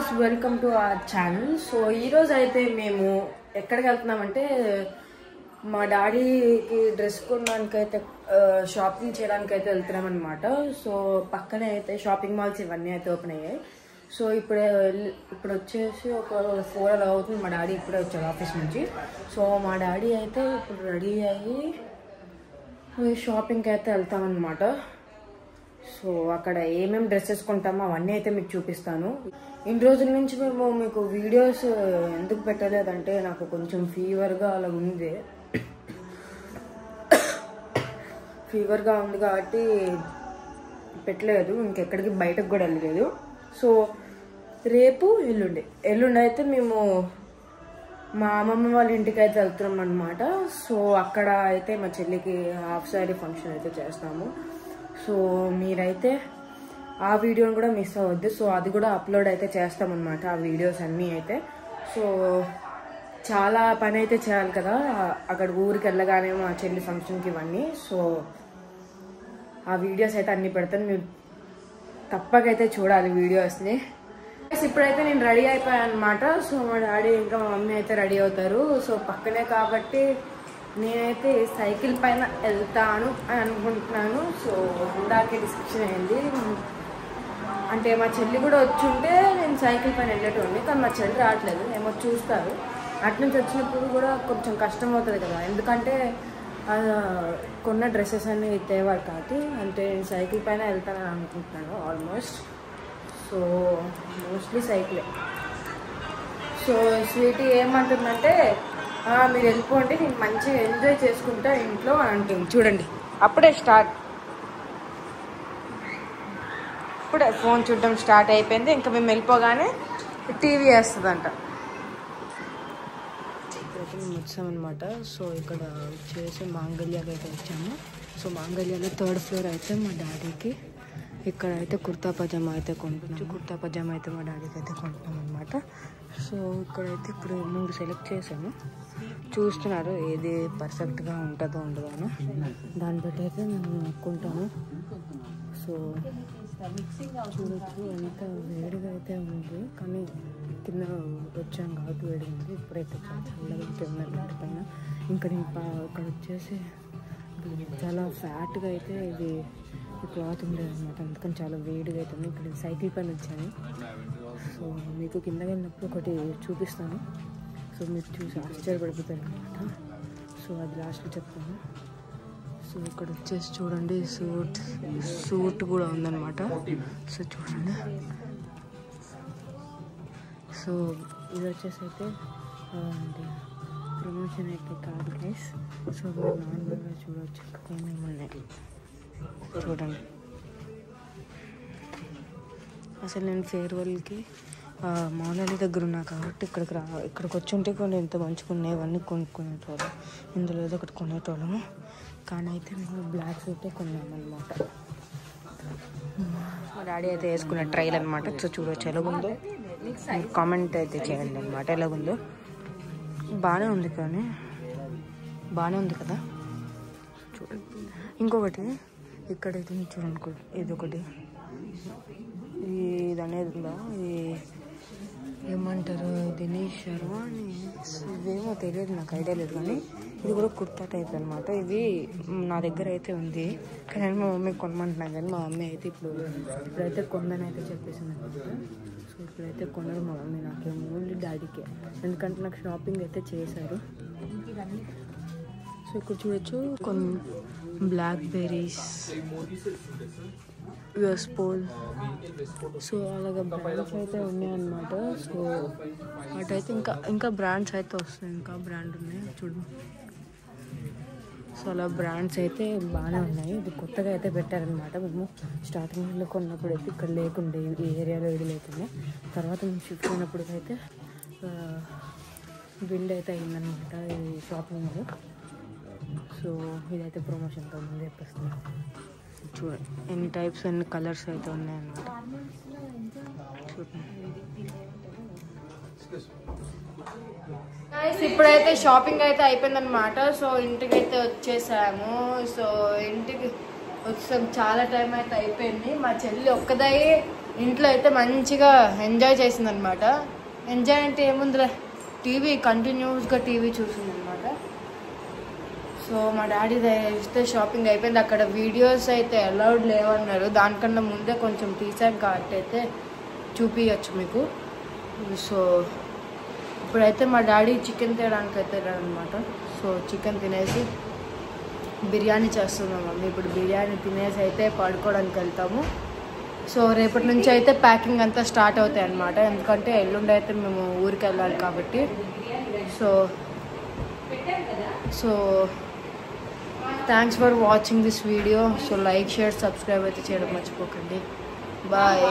Guys, welcome to our channel. So ఈరోజు అయితే మేము ఎక్కడికి వెళ్తున్నామంటే మా డాడీకి డ్రెస్ కొనడానికైతే షాపింగ్ చేయడానికైతే వెళ్తున్నాం అనమాట. సో పక్కనే అయితే షాపింగ్ మాల్స్ ఇవన్నీ అయితే ఓపెన్ అయ్యాయి. సో ఇప్పుడు వచ్చేసి ఒక 4 అలా అవుతుంది. మా డాడీ ఇప్పుడే వచ్చాడు ఆఫీస్ నుంచి. సో మా డాడీ అయితే ఇప్పుడు రెడీ అయ్యి షాపింగ్కి అయితే వెళ్తామన్నమాట. సో అక్కడ ఏమేమి డ్రెస్సెస్ కొంటామో అవన్నీ అయితే మీకు చూపిస్తాను. ఇన్ని రోజుల నుంచి మేము మీకు వీడియోస్ ఎందుకు పెట్టలేదంటే నాకు కొంచెం ఫీవర్గా అలా ఉంది. ఫీవర్గా ఉంది కాబట్టి పెట్టలేదు, ఇంకెక్కడికి బయటకు కూడా వెళ్ళలేదు. సో రేపు ఎల్లుండి అయితే మేము మా అమ్మమ్మ వాళ్ళ ఇంటికి అయితే వెళ్తున్నాం అనమాట. సో అక్కడ అయితే మా చెల్లికి హాఫ్ శారీ ఫంక్షన్ అయితే చేస్తాము. సో మీరైతే ఆ వీడియోని కూడా మిస్ అవ్వద్దు. సో అది కూడా అప్లోడ్ అయితే చేస్తామన్నమాట, ఆ వీడియోస్ అన్నీ అయితే. సో చాలా పని అయితే చేయాలి కదా అక్కడ ఊరికి వెళ్ళగానే మా చెల్లి ఫంక్షన్కి ఇవన్నీ. సో ఆ వీడియోస్ అయితే అన్నీ పెడతాను, మీరు తప్పకైతే చూడాలి వీడియోస్ని. ఇప్పుడైతే నేను రెడీ అయిపోయాను అనమాట. సో మా డాడీ ఇంకా మా మమ్మీ అయితే రెడీ అవుతారు. సో పక్కనే కాబట్టి నేనైతే సైకిల్ పైన వెళ్తాను అని అనుకుంటున్నాను. సో ఇందాకే డిస్కషన్ అయింది, అంటే మా చెల్లి కూడా వచ్చి ఉంటే నేను సైకిల్ పైన వెళ్ళేటోండి. కానీ మా చెల్లి రావట్లేదు, ఏమో చూస్తారు. అటు నుంచి వచ్చినప్పుడు కూడా కొంచెం కష్టం అవుతుంది కదా, ఎందుకంటే కొన్న డ్రెస్సెస్ అన్నీ తేవాలి కాబట్టి. అంటే నేను సైకిల్ పైన వెళ్తానని అనుకుంటున్నాను ఆల్మోస్ట్. సో మోస్ట్లీ సైకిలే. సో స్వీటీ ఏమంటుందంటే మీరు వెళ్ళిపోండి, నేను మంచిగా ఎంజాయ్ చేసుకుంటా ఇంట్లో అని అంటుంది. చూడండి అప్పుడే ఇప్పుడే ఫోన్ చూడడం స్టార్ట్ అయిపోయింది. ఇంకా మేము వెళ్ళిపోగానే టీవీ వేస్తుందంట. ఇక్కడైతే మేము వచ్చామన్నమాట. సో ఇక్కడ వచ్చేసి మాంగళ్యాకి అయితే వచ్చాము. సో మాంగళ్యాలో 3rd ఫ్లోర్ అయితే మా డాడీకి ఇక్కడ అయితే కుర్తా పజామా అయితే కొంటున్నాం. కుర్తా పజామా అయితే మా డాడీకి అయితే కొంటున్నాం అనమాట. సో ఇక్కడైతే ఇప్పుడు 3 సెలెక్ట్ చేసాము, చూస్తున్నారు ఏది పర్ఫెక్ట్గా ఉంటుందో ఉండదో అని. దాన్ని బట్టి అయితే మేము కొంటాము. సో చూడొచ్చు ఎంత వేడిగా అయితే ఉంది, కానీ కింద వచ్చాం కాబట్టి వేడిగా ఉంది. ఇప్పుడైతే చాలా చల్లగా అయితే ఉన్నట్టు పైన. ఇంకా నేను ఇక్కడ వచ్చేసి చాలా ఫ్యాట్గా అయితే ఇది క్లాత్ ఉండేది అనమాట, అందుకని చాలా వేడిగా అవుతుంది. ఇక్కడ సైకిల్ పైన వచ్చాను. సో మీకు కింద వెళ్ళినప్పుడు ఒకటి చూపిస్తాను, సో మీరు చూసి ఆశ్చర్యపడిపోతారు అనమాట. సో అది లాస్ట్లో చెప్తాను. సో ఇక్కడ వచ్చేసి చూడండి సూట్ కూడా ఉందన్నమాట. సో చూడండి. సో ఇది వచ్చేసి అయితే ప్రమోషన్ అయితే కాదు గైస్. సో మీరు నార్మల్గా చూడవచ్చు ఏమేమి ఉన్నాయి చూడండి. అసలు నేను ఫేర్వెల్కి మౌనాలి దగ్గర ఉన్నా కాబట్టి ఇక్కడికి వచ్చి ఉంటే కొన్ని ఎంత మంచిగా ఉన్నాయి ఇవన్నీ కొనుక్కునేటోళ్ళం. ఇందులో ఏదో ఒకటి కొనేటోళ్ళము, కానీ అయితే మేము బ్లాక్ సూటే కొన్నామన్నమాట. మా డాడీ అయితే వేసుకున్న ట్రైల్ అనమాట. సో చూడవచ్చు ఎలాగుందో, కామెంట్ అయితే చేయండి అనమాట ఎలాగుందో. బాగానే ఉంది, కానీ బాగానే ఉంది కదా. చూడండి ఇంకొకటి ఇక్కడైతే చూడండి, ఇది ఒకటి ఇది అనేది ఉందా, ఇది ఏమంటారు దినేష్ శర్మ అని, ఇవేమో తెలియదు, నాకు ఐడియా లేదు. కానీ ఇది కూడా కుర్తా టైప్ అనమాట. ఇది నా దగ్గర అయితే ఉంది, కానీ నేను మా మమ్మీకి కొనమంటున్నాను. కానీ మా మమ్మీ అయితే ఇప్పుడైతే కొందని అయితే చెప్పేసింది అనమాట. సో ఇప్పుడైతే కొనరు మా మమ్మీ, నాకేమో ఓన్లీ డాడీకే, ఎందుకంటే నాకు షాపింగ్ అయితే చేశారు. సో ఇక్కడ చూడొచ్చు కొన్ని బ్లాక్ బెర్రీస్, యూఎస్పోల్, సో అలాగే బ్రాండ్స్ అయితే ఉన్నాయన్నమాట. సో అటైతే ఇంకా బ్రాండ్స్ అయితే వస్తున్నాయి, ఇంకా బ్రాండ్ ఉన్నాయి చూడు. సో అలా బ్రాండ్స్ అయితే బాగానే ఉన్నాయి. ఇది కొత్తగా అయితే పెట్టారనమాట. మేము స్టార్టింగ్లో కొన్నప్పుడు అయితే ఇక్కడ లేకుండే, ఈ ఏరియాలో ఇది లేకుండే. తర్వాత మేము షిఫ్ట్ అయినప్పుడు అయితే బిల్డ్ అయితే అయిందనమాట ఈ షాపింగ్. సో ఇదైతే ప్రమోషన్తో ముందు చెప్పేస్తున్నాను. చూడండి ఎన్ని టైప్స్ ఎన్ని కలర్స్ అయితే ఉన్నాయన్నమాట. చూడండి ఇప్పుడైతే షాపింగ్ అయితే అయిపోయిందనమాట. సో ఇంటికి అయితే వచ్చేసాము. సో ఇంటికి వచ్చాం, చాలా టైం అయితే అయిపోయింది. మా చెల్లి ఒక్కదై ఇంట్లో అయితే మంచిగా ఎంజాయ్ చేసిందనమాట. ఎంజాయ్ అంటే ఏముందిలే, టీవీ కంటిన్యూస్గా టీవీ చూసిందనమాట. సో మా డాడీ అయితే షాపింగ్ అయిపోయింది. అక్కడ వీడియోస్ అయితే అలౌడ్ లేవన్నారు, దానికన్నా ముందే కొంచెం తీసాం కాబట్టి అయితే చూపించచ్చు మీకు. సో ఇప్పుడైతే మా డాడీ చికెన్ తేయడానికి అయితే అనమాట. సో చికెన్ తినేసి బిర్యానీ చేస్తున్నాం మమ్మీ. ఇప్పుడు బిర్యానీ తినేసి అయితే పడుకోవడానికి వెళ్తాము. సో రేపటి నుంచి అయితే ప్యాకింగ్ అంతా స్టార్ట్ అవుతాయి అన్నమాట, ఎందుకంటే ఎల్లుండి అయితే మేము ఊరికి వెళ్ళాలి కాబట్టి. So thanks for watching this video. So like, share, subscribe అయితే చేయడం మర్చిపోకండి. బాయ్.